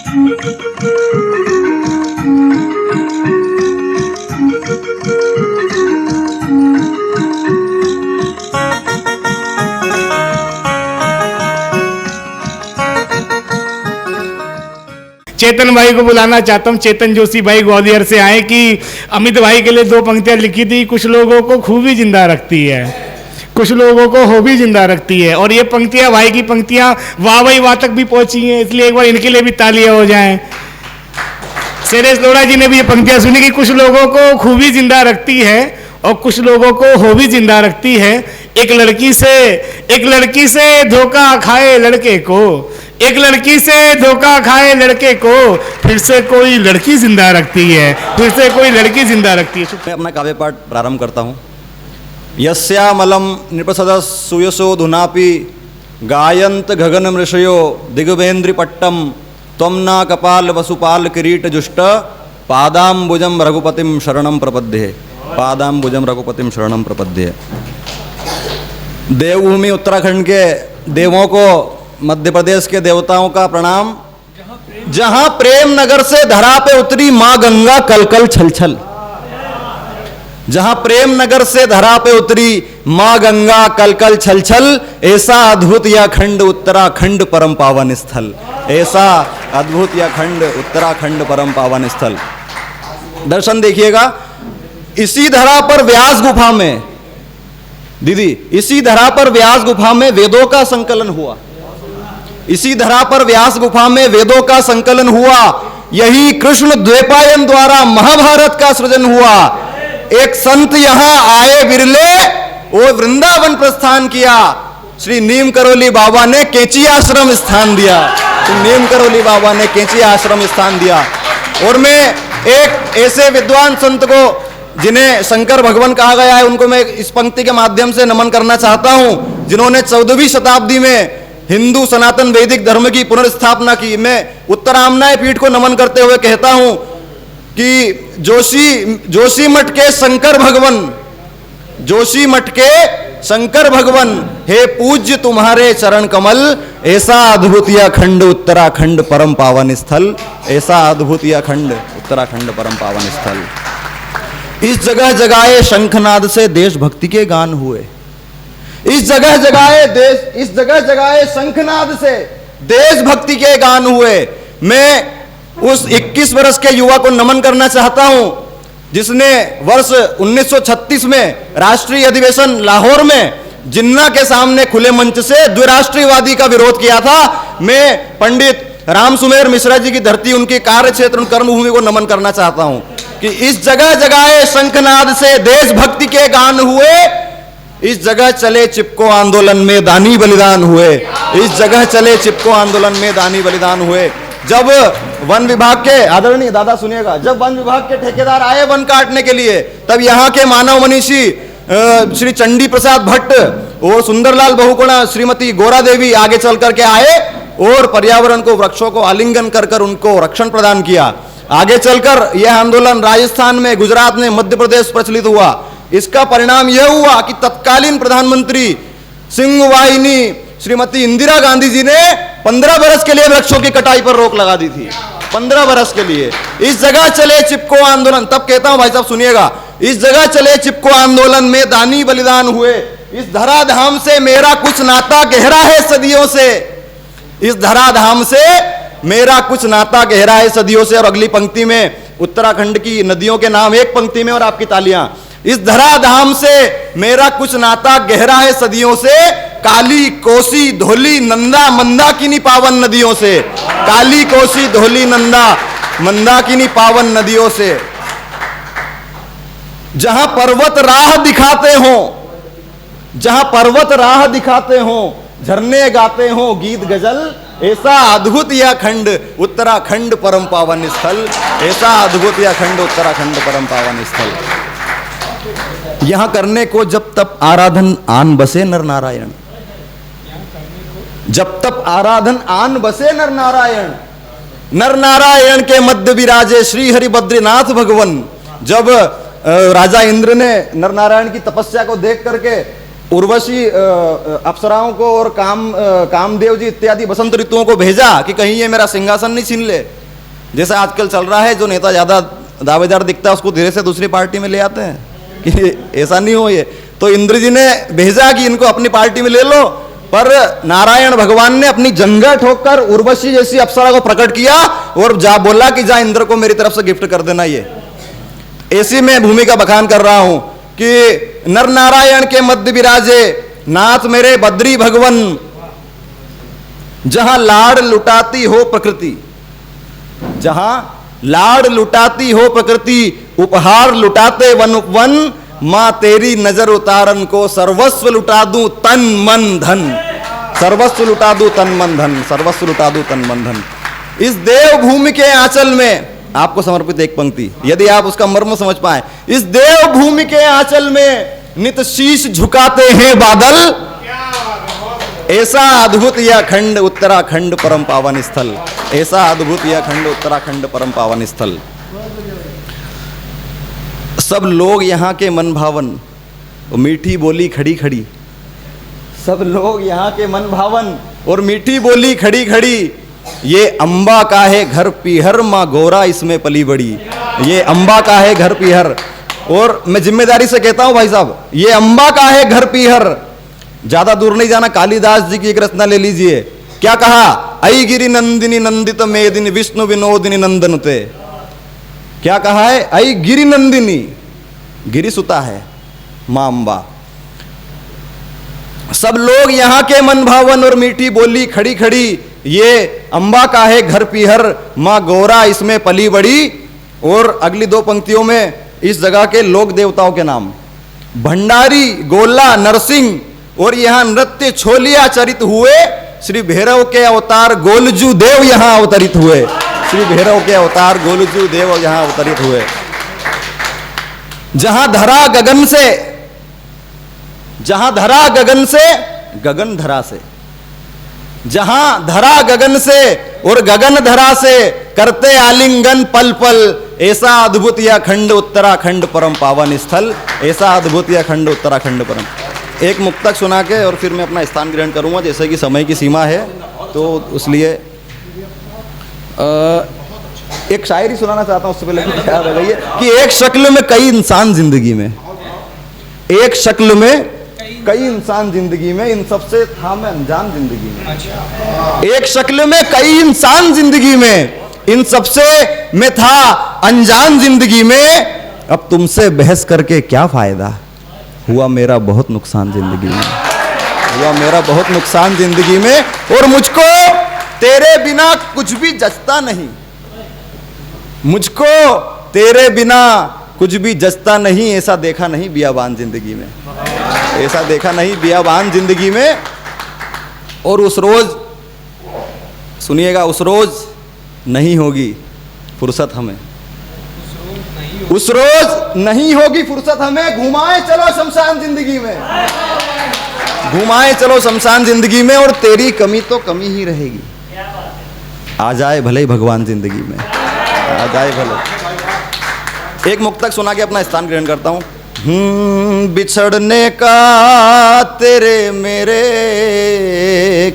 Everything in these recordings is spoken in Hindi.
चेतन भाई को बुलाना चाहता हूँ। चेतन जोशी भाई ग्वालियर से आए कि अमित भाई के लिए 2 पंक्तियां लिखी थी, कुछ लोगों को खूबी जिंदा रखती है, कुछ लोगों को हो भी जिंदा रखती है। और ये पंक्तियां भाई की पंक्तियां वाह तक भी पहुंची हैं, इसलिए एक बार इनके लिए भी तालियां हो जाएं। शैलेश लोढ़ा जी ने भी ये पंक्तियां सुनी कि कुछ लोगों को खूबी जिंदा रखती है और कुछ लोगों को हो भी जिंदा रखती है। एक लड़की से धोखा खाए लड़के को, एक लड़की से धोखा खाए लड़के को, फिर से कोई लड़की जिंदा रखती है, फिर से कोई लड़की जिंदा रखती है। मैं अपना काव्य पाठ प्रारंभ करता हूँ। यस्यामलम नृपसद सुयसो धुनापि गायंत गगन मृषयो दिग्वेन्द्रि पट्टम त्वम्ना कपाल वसुपाल किरीट जुष्ट पादाम्बुजम रघुपतिम शरणम प्रपद्ये, पादाम्बुजम रघुपतिम शरणम प्रपद्ये। देवभूमि उत्तराखंड के देवों को, मध्य प्रदेश के देवताओं का प्रणाम। जहां प्रेम नगर से धरा पे उतरी मां गंगा कलकल छलछल, जहां प्रेम नगर से धरा पे उतरी मां गंगा कलकल छलछल, ऐसा अद्भुत यह खंड उत्तराखंड परम पावन स्थल, ऐसा अद्भुत यह खंड उत्तराखंड परम पावन स्थल। दर्शन देखिएगा, इसी धरा पर व्यास गुफा में, दीदी इसी धरा पर व्यास गुफा में वेदों का संकलन हुआ, इसी धरा पर व्यास गुफा में वेदों का संकलन हुआ। यही कृष्ण द्वैपायन द्वारा महाभारत का सृजन हुआ। एक संत यहां आए विरले, वो वृंदावन प्रस्थान किया। श्री नीम करोली बाबा ने केची आश्रम स्थान दिया, श्री नीम करोली बाबा ने केची आश्रम स्थान दिया। और मैं एक ऐसे विद्वान संत को, जिन्हें शंकर भगवान कहा गया है, उनको मैं इस पंक्ति के माध्यम से नमन करना चाहता हूं, जिन्होंने 14वीं शताब्दी में हिंदू सनातन वैदिक धर्म की पुनर्स्थापना की। मैं उत्तरामनाय पीठ को नमन करते हुए कहता हूं कि जोशी मठ के शंकर भगवान, जोशी मठ के शंकर भगवान, हे पूज्य तुम्हारे चरण कमल, ऐसा अद्भुत यह खंड उत्तराखंड परम पावन स्थल, ऐसा अद्भुत यह खंड उत्तराखंड परम पावन स्थल। इस जगह जगाए शंखनाद से देशभक्ति के गान हुए, इस जगह जगाए शंखनाद से देशभक्ति के गान हुए। मैं उस 21 वर्ष के युवा को नमन करना चाहता हूं, जिसने वर्ष 1936 में राष्ट्रीय अधिवेशन लाहौर में जिन्ना के सामने खुले मंच से द्विराष्ट्रीयवादी का विरोध किया था। मैं पंडित राम सुमेर मिश्रा जी की धरती, उनके कार्य क्षेत्र, कर्मभूमि को नमन करना चाहता हूं कि इस जगह जगाए शंखनाद से देशभक्ति के गान हुए, इस जगह चले चिपको आंदोलन में दानी बलिदान हुए, इस जगह चले चिपको आंदोलन में दानी बलिदान हुए। जब वन विभाग के, आदरणीय दादा सुनिएगा, जब वन विभाग के ठेकेदार आए वन काटने के लिए, तब यहाँ के मानव मनीषी श्री चंडी प्रसाद भट्ट और सुंदरलाल बहुगुणा श्रीमती गोरा देवी आगे चल करके आए और पर्यावरण को, वृक्षों को आलिंगन कर कर उनको रक्षण प्रदान किया। आगे चलकर यह आंदोलन राजस्थान में, गुजरात में, मध्य प्रदेश प्रचलित हुआ। इसका परिणाम यह हुआ कि तत्कालीन प्रधानमंत्री सिंह वाहिनी श्रीमती इंदिरा गांधी जी ने 15 वर्ष के लिए वृक्षों की कटाई पर रोक लगा दी थी, 15 वर्ष के लिए। इस जगह चले चिपको आंदोलन, तब कहता हूं भाई साहब सुनिएगा, इस जगह चले चिपको आंदोलन में दानी बलिदान हुए। इस धराधाम से मेरा कुछ नाता गहरा है सदियों से, इस धराधाम से मेरा कुछ नाता गहरा है सदियों से। और अगली पंक्ति में उत्तराखंड की नदियों के नाम एक पंक्ति में, और आपकी तालियां। इस धराधाम से मेरा कुछ नाता गहरा है सदियों से, काली कोसी धोली नंदा मंदाकिनी पावन नदियों से, काली कोसी धोली नंदा मंदाकिनी पावन नदियों से। जहां पर्वत राह दिखाते हो, जहां पर्वत राह दिखाते हो, झरने गाते हो गीत गजल, ऐसा अद्भुत यह खंड उत्तराखंड परम पावन स्थल, ऐसा अद्भुत यह खंड उत्तराखंड परम पावन स्थल। यहां करने को जब तप आराधन आन बसे नर नारायण, जब तप आराधन आन बसे नर नारायण, नर नारायण के मध्य विराजे श्री हरि बद्रीनाथ भगवान। जब राजा इंद्र ने नर नारायण की तपस्या को देख करके उर्वशी अप्सराओं को और कामदेव जी इत्यादि बसंत ऋतुओं को भेजा कि कहीं ये मेरा सिंहासन नहीं छीन ले, जैसे आजकल चल रहा है, जो नेता ज़्यादा दावेदार दिखता है उसको धीरे से दूसरी पार्टी में ले आते हैं कि ऐसा नहीं हो। ये तो इंद्र जी ने भेजा कि इनको अपनी पार्टी में ले लो, पर नारायण भगवान ने अपनी जंघा ठोककर उर्वशी जैसी अप्सरा को प्रकट किया और जा बोला कि जा इंद्र को मेरी तरफ से गिफ्ट कर देना। ये ऐसी मैं भूमिका बखान कर रहा हूं कि नर नारायण के मध्य विराजे नाथ मेरे बद्री भगवन, जहां लाड़ लुटाती हो प्रकृति, जहां लाड़ लुटाती हो प्रकृति, उपहार लुटाते वन उपवन, मां तेरी नजर उतारन को सर्वस्व लुटा दूं तन मन धन, सर्वस्व लुटा दूं तन मन धन, सर्वस्व लुटा दूं तन मन धन। इस देवभूमि के आंचल में आपको समर्पित एक पंक्ति, यदि आप उसका मर्म समझ पाए। इस देवभूमि के आंचल में नित शीश झुकाते हैं बादल, ऐसा अद्भुत यह खंड उत्तराखंड परम पावन स्थल, ऐसा अद्भुत यह खंड उत्तराखंड परम पावन स्थल। सब लोग यहाँ के मन भावन, मीठी बोली खड़ी खड़ी, सब लोग यहाँ के मन भावन और मीठी बोली खड़ी खड़ी। ये अम्बा का है घर पीहर, माँ गोरा इसमें पली बड़ी, ये अम्बा का है घर पीहर। और मैं जिम्मेदारी से कहता हूँ भाई साहब, ये अम्बा का है घर पीहर। ज्यादा दूर नहीं जाना, कालिदास जी की एक रचना ले लीजिए। क्या कहा? आई गिरि नंदिनी नंदित मेदिनी विष्णु विनोदिनी नंदनुते। क्या कहा है? आई गिरि नंदिनी, गिरि सुता है मां अम्बा। सब लोग यहाँ के मन भावन और मीठी बोली खड़ी खड़ी, ये अम्बा का है घर पीहर, मां गौरा इसमें पली बड़ी। और अगली दो पंक्तियों में इस जगह के लोक देवताओं के नाम, भंडारी, गोला, नरसिंह, और यहाँ नृत्य छोलिया चरित हुए। श्री भैरव के अवतार गोलजू देव यहाँ अवतरित हुए, श्री भैरव के अवतार गोलजू देव यहाँ अवतरित हुए। जहां धरा गगन से, जहां धरा गगन से, गगन धरा से, जहां धरा गगन से और गगन धरा से करते आलिंगन पल पल, ऐसा अद्भुत यह खंड उत्तराखंड परम पावन स्थल, ऐसा अद्भुत यह खंड उत्तराखंड परम। एक मुक्तक सुना के और फिर मैं अपना स्थान ग्रहण करूंगा, जैसे कि समय की सीमा है तो इसलिए एक शायरी सुनाना चाहता हूं। उससे पहले ख्याल रखिए कि एक शक्ल में कई इंसान जिंदगी में, एक शक्ल में कई इंसान जिंदगी में, इन सबसे था मैं अनजान जिंदगी में। एक शक्ल में कई इंसान जिंदगी में, इन सबसे मैं था अनजान जिंदगी में। अब तुमसे बहस करके क्या फायदा, हुआ मेरा बहुत नुकसान जिंदगी में, हुआ मेरा बहुत नुकसान जिंदगी में। और मुझको तेरे बिना कुछ भी जचता नहीं, मुझको तेरे बिना कुछ भी जचता नहीं, ऐसा देखा नहीं बियाबान जिंदगी में, ऐसा देखा नहीं बियाबान जिंदगी में। और उस रोज, सुनिएगा, उस रोज नहीं होगी फुर्सत हमें, उस रोज नहीं होगी फुर्सत हमें, घुमाए चलो शमशान जिंदगी में, घुमाए चलो शमशान जिंदगी में। और तेरी कमी तो कमी ही रहेगी, आ जाए भले ही भगवान जिंदगी में, आ जाए भले। एक मुक्तक सुना के अपना स्थान ग्रहण करता हूं। बिछड़ने का तेरे मेरे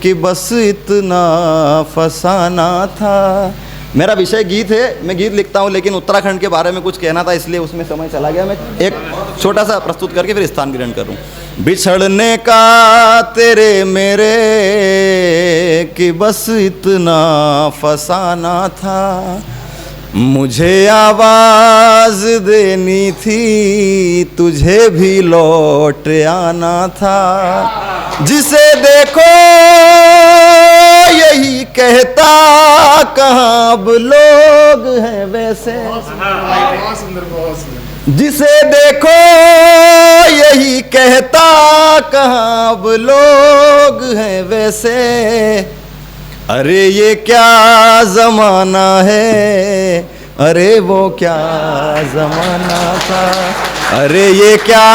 कि बस इतना फसाना था। मेरा विषय गीत है, मैं गीत लिखता हूँ, लेकिन उत्तराखंड के बारे में कुछ कहना था इसलिए उसमें समय चला गया। मैं एक छोटा सा प्रस्तुत करके फिर स्थान ग्रहण करूँ। बिछड़ने का तेरे मेरे कि बस इतना फसाना था, मुझे आवाज देनी थी, तुझे भी लौट आना था। जिसे देखो यही कहता, कहाँ अब लोग हैं वैसे, जिसे देखो यही कहता, कहाँ अब लोग हैं वैसे। अरे ये क्या जमाना है, अरे वो क्या जमाना था, अरे ये क्या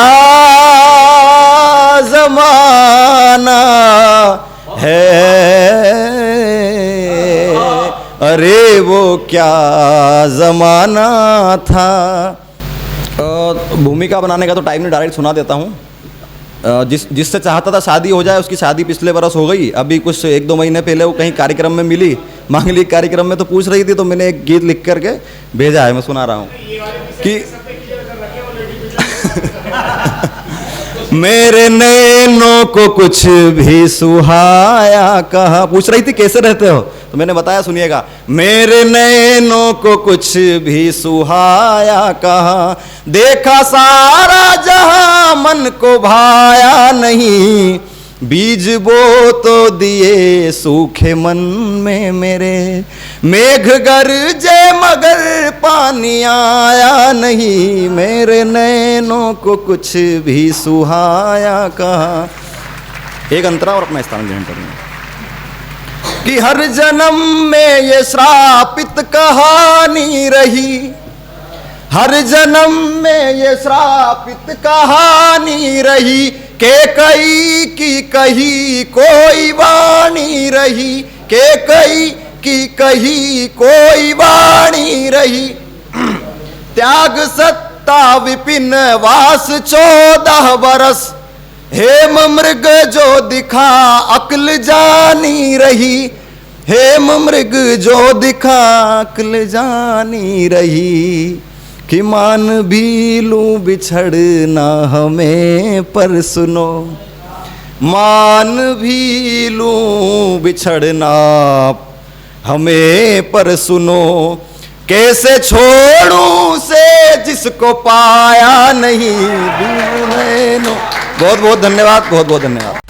जमाना है, अरे वो क्या जमाना था। भूमिका बनाने का तो टाइम नहीं, डायरेक्ट सुना देता हूँ। जिससे चाहता था शादी हो जाए, उसकी शादी पिछले बरस हो गई। अभी कुछ 1-2 महीने पहले वो कहीं कार्यक्रम में मिली, मांगलिक कार्यक्रम में तो पूछ रही थी, तो मैंने एक गीत लिख करके भेजा है, मैं सुना रहा हूँ कि मेरे नैनों को कुछ भी सुहाया कहा। पूछ रही थी कैसे रहते हो, तो मैंने बताया, सुनिएगा। मेरे नैनों को कुछ भी सुहाया कहा, देखा सारा जहां मन को भाया नहीं, बीज बो तो दिए सूखे मन में मेरे, मेघ गरजे मगर पानी आया नहीं, मेरे नैनों को कुछ भी सुहाया कहा। एक अंतरा और अपना स्थान ग्रहण करेंगे कि हर जन्म में ये श्रापित कहानी रही, हर जन्म में ये श्रापित कहानी रही, के कई की कही कोई वाणी रही, के कई की कही कोई वाणी रही, त्याग सत्ता विपिन वास 14 बरस, हेम मृग जो दिखा अक्ल जानी रही, हेम मृग जो दिखा अक्ल जानी रही, कि मान भी लूं बिछड़ना हमें पर सुनो, मान भी लूं बिछड़ना हमें पर सुनो, कैसे छोड़ूं से जिसको पाया नहीं। बहुत बहुत धन्यवाद, बहुत बहुत धन्यवाद।